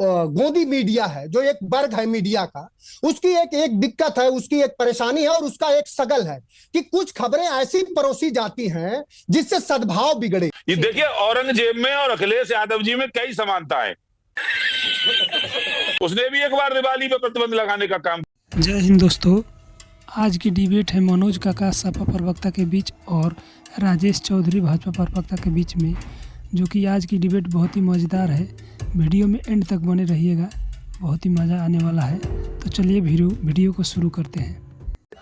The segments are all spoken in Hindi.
गोदी मीडिया है, जो एक वर्ग है मीडिया का, उसकी एक दिक्कत है, उसकी एक परेशानी है और उसका एक सगल है कि कुछ खबरें ऐसी परोसी जाती हैं जिससे सद्भाव बिगड़े। ये देखिए, औरंगजेब में और अखिलेश यादव जी में कई समानता है। उसने भी एक बार दिवाली पे प्रतिबंध लगाने का काम। जय हिंद दोस्तों, आज की डिबेट है मनोज काका सपा प्रवक्ता के बीच और राजेश चौधरी भाजपा प्रवक्ता के बीच में, जो कि आज की डिबेट बहुत ही मज़ेदार है। वीडियो में एंड तक बने रहिएगा, बहुत ही मज़ा आने वाला है। तो चलिए वीडियो को शुरू करते हैं।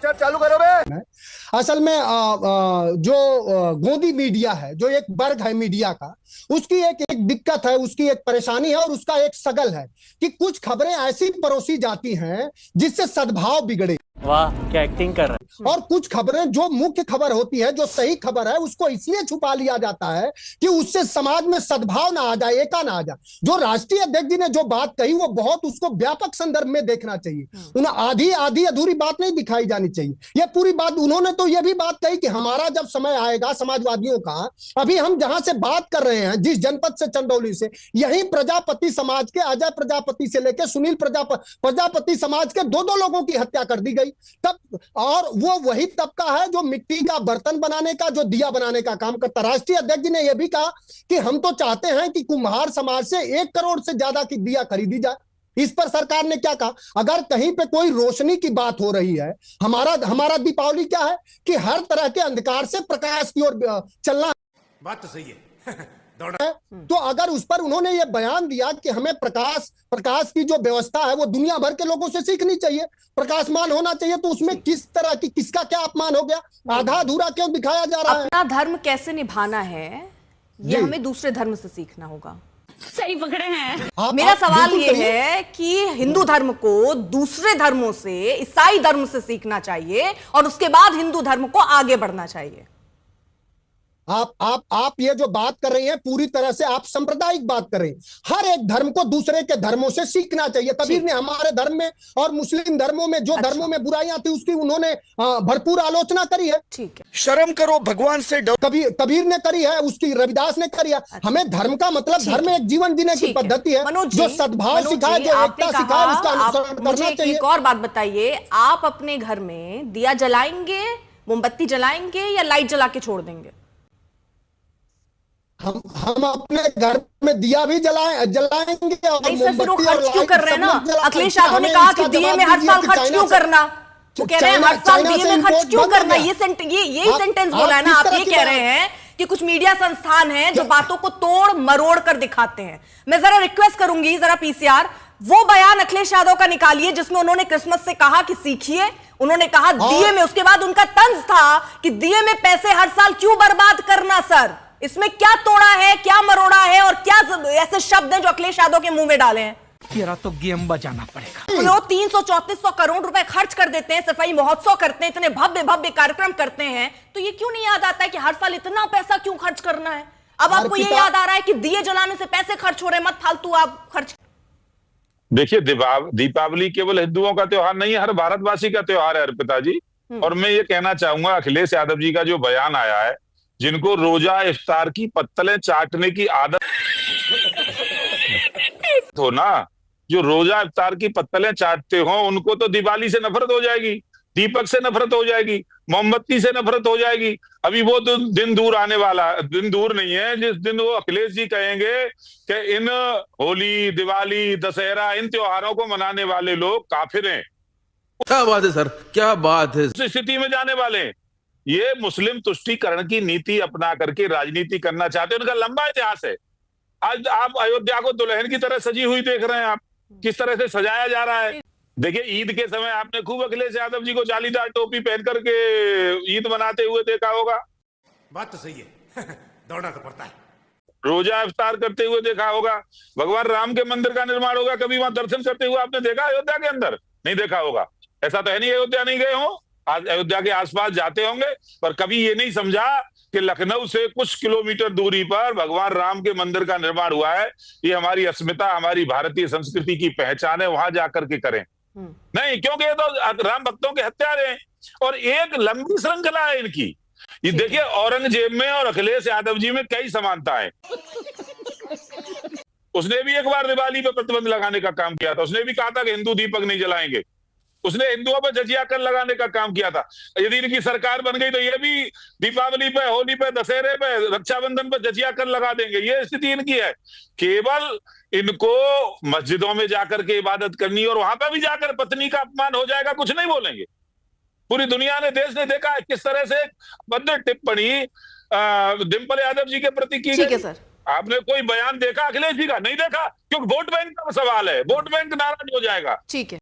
चालू करो बे। असल में जो गोदी मीडिया है, जो एक वर्ग है मीडिया का, उसकी एक दिक्कत है, उसकी एक परेशानी है और उसका एक सगल है कि कुछ खबरें ऐसी परोसी जाती हैं जिससे सद्भाव बिगड़े। वाह, क्या एक्टिंग कर रहा है। और कुछ खबरें जो मुख्य खबर होती है, जो सही खबर है, उसको इसलिए छुपा लिया जाता है कि उससे समाज में सद्भाव ना आ जाए, एका ना आ जाए। जो राष्ट्रीय अध्यक्ष जी ने जो बात कही, वो बहुत उसको व्यापक संदर्भ में देखना चाहिए। उन्हें आधी अधूरी बात नहीं दिखाई जानी चाहिए। यह पूरी बात उन्होंने तो यह भी बात कही कि हमारा जब समय आएगा समाजवादियों का, अभी हम जहां से बात कर रहे हैं, जिस जनपद से, चंदौली से, यही प्रजापति समाज के अजय प्रजापति से लेकर सुनील प्रजापति समाज के दो लोगों की हत्या कर दी गई। तब और वो वही तबका है जो मिट्टी का बर्तन बनाने का, जो दिया बनाने का काम करता। राष्ट्रीय अध्यक्ष जी ने यह भी कहा कि हम तो चाहते हैं कि कुम्हार समाज से 1 करोड़ से ज्यादा की दिया खरीदी जाए। इस पर सरकार ने क्या कहा? अगर कहीं पे कोई रोशनी की बात हो रही है, हमारा दीपावली क्या है कि हर तरह के अंधकार से प्रकाश की ओर चलना। बात तो सही है। तो अगर उस पर उन्होंने ये बयान दिया कि हमें प्रकाश की जो व्यवस्था है वो दुनिया भर के लोगों से सीखनी चाहिए, प्रकाशमान होना चाहिए, तो उसमें किस तरह की, किसका क्या अपमान हो गया? आधा अधूरा क्यों दिखाया जा रहा है? अपना धर्म कैसे निभाना है, ये हमें दूसरे धर्म से सीखना होगा। सही पकड़े हैं। मेरा सवाल ये है कि हिंदू धर्म को दूसरे धर्मों से, ईसाई धर्म से सीखना चाहिए और उसके बाद हिंदू धर्म को आगे बढ़ना चाहिए। आप ये जो बात कर रही हैं, पूरी तरह से आप सांप्रदायिक बात कर रही हैं। हर एक धर्म को दूसरे के धर्मों से सीखना चाहिए। कबीर ने हमारे धर्म में और मुस्लिम धर्मों में जो धर्मों में बुराइयां थी, उसकी उन्होंने भरपूर आलोचना करी है। ठीक है, शर्म करो, भगवान से डरो। कबीर ने करी है, उसकी रविदास ने करी है। हमें धर्म का मतलब, धर्म एक जीवन जीने की पद्धति है, जो सद्भाव सिखाए, जो एकता सिखाए, उसका अनुसरण करना चाहिए। एक और बात बताइए, आप अपने घर में दिया जलाएंगे, मोमबत्ती जलाएंगे या लाइट जला के छोड़ देंगे? हम अपने घर में दिया भी जलाएंगे और मोमबत्ती खर्च क्यों कर रहे हैं ना? अखिलेश यादव ने कहा कि दिए में हर साल खर्च क्यों करना, वो कह रहे हैं हर साल दिए में खर्च क्यों करना। यही सेंटेंस बोला है ना। आप ये कह रहे हैं कि कुछ मीडिया संस्थान हैं जो बातों को तोड़ मरोड़ कर दिखाते हैं। मैं जरा रिक्वेस्ट करूंगी, जरा पीसीआर वो बयान अखिलेश यादव का निकालिए जिसमें उन्होंने क्रिसमस से कहा कि सीखिए। उन्होंने कहा दिए में, उसके बाद उनका तंज था कि दिए में पैसे हर साल क्यों बर्बाद करना। सर, इसमें क्या तोड़ा है, क्या मरोड़ा है और क्या ऐसे शब्द हैं जो अखिलेश यादव के मुंह में डाले हैं? तेरा तो गेम बजाना पड़ेगा। लोग 300-3400 करोड़ रुपए खर्च कर देते हैं, सफाई महोत्सव करते हैं, इतने भव्य कार्यक्रम करते हैं, तो ये क्यों नहीं याद आता है कि हर साल इतना पैसा क्यों खर्च करना है? अब आपको ये याद आ रहा है कि दिए जलाने से पैसे खर्च हो रहे हैं, मत फालतू आप खर्च। देखिए, दीपावली केवल हिंदुओं का त्योहार नहीं है, हर भारतवासी का त्योहार है अर्पिता जी। और मैं ये कहना चाहूंगा, अखिलेश यादव जी का जो बयान आया है, जिनको रोजा इफ्तार की पत्तलें चाटने की आदत हो ना, जो रोजा इफ्तार की पत्तलें चाटते हो, उनको तो दिवाली से नफरत हो जाएगी, दीपक से नफरत हो जाएगी, मोमबत्ती से नफरत हो जाएगी। अभी वो तो दिन दूर आने वाला, दिन दूर नहीं है जिस दिन वो अखिलेश जी कहेंगे कि इन होली, दिवाली, दशहरा, इन त्योहारों को मनाने वाले लोग काफिर हैं। क्या बात है सर, क्या बात है। उस स्थिति में जाने वाले ये मुस्लिम तुष्टीकरण की नीति अपना करके राजनीति करना चाहते हैं। उनका लंबा इतिहास है। आज आप अयोध्या को दुल्हन की तरह सजी हुई देख रहे हैं, आप किस तरह से सजाया जा रहा है। देखिए, ईद के समय आपने खूब अखिलेश यादव जी को जालीदार टोपी पहन करके ईद मनाते हुए देखा होगा। बात तो सही है। दौड़ना तो पड़ता है। रोजा इफ्तार करते हुए देखा होगा। भगवान राम के मंदिर का निर्माण होगा, कभी वहां दर्शन करते हुए आपने देखा अयोध्या के अंदर? नहीं देखा होगा। ऐसा तो है नहीं अयोध्या नहीं गए हो, आज अयोध्या के आसपास जाते होंगे, पर कभी ये नहीं समझा कि लखनऊ से कुछ किलोमीटर दूरी पर भगवान राम के मंदिर का निर्माण हुआ है। ये हमारी अस्मिता, हमारी भारतीय संस्कृति की पहचान है, वहां जाकर के करें। नहीं, क्योंकि ये तो राम भक्तों के हत्यारे हैं और एक लंबी श्रृंखला है इनकी। ये देखिए, औरंगजेब में और अखिलेश यादव जी में कई समानता है। उसने भी एक बार दिवाली पे प्रतिबंध लगाने का काम किया था। उसने भी कहा था कि हिंदू दीपक नहीं जलाएंगे। उसने हिंदुओं पर जजिया कर लगाने का काम किया था। यदि इनकी सरकार बन गई तो ये भी दीपावली पे, होली पे, दशहरे पे, रक्षाबंधन पे जजिया कर लगा देंगे। ये स्थिति इनकी है। केवल इनको मस्जिदों में जाकर के इबादत करनी और वहां पर भी जाकर पत्नी का अपमान हो जाएगा, कुछ नहीं बोलेंगे। पूरी दुनिया ने, देश ने देखा है किस तरह से अभद्र टिप्पणी डिंपल यादव जी के प्रति की ठीक है गई। सर। आपने कोई बयान देखा अखिलेश जी का? नहीं देखा, क्योंकि वोट बैंक का सवाल है। वोट बैंक नाराज हो जाएगा। ठीक है।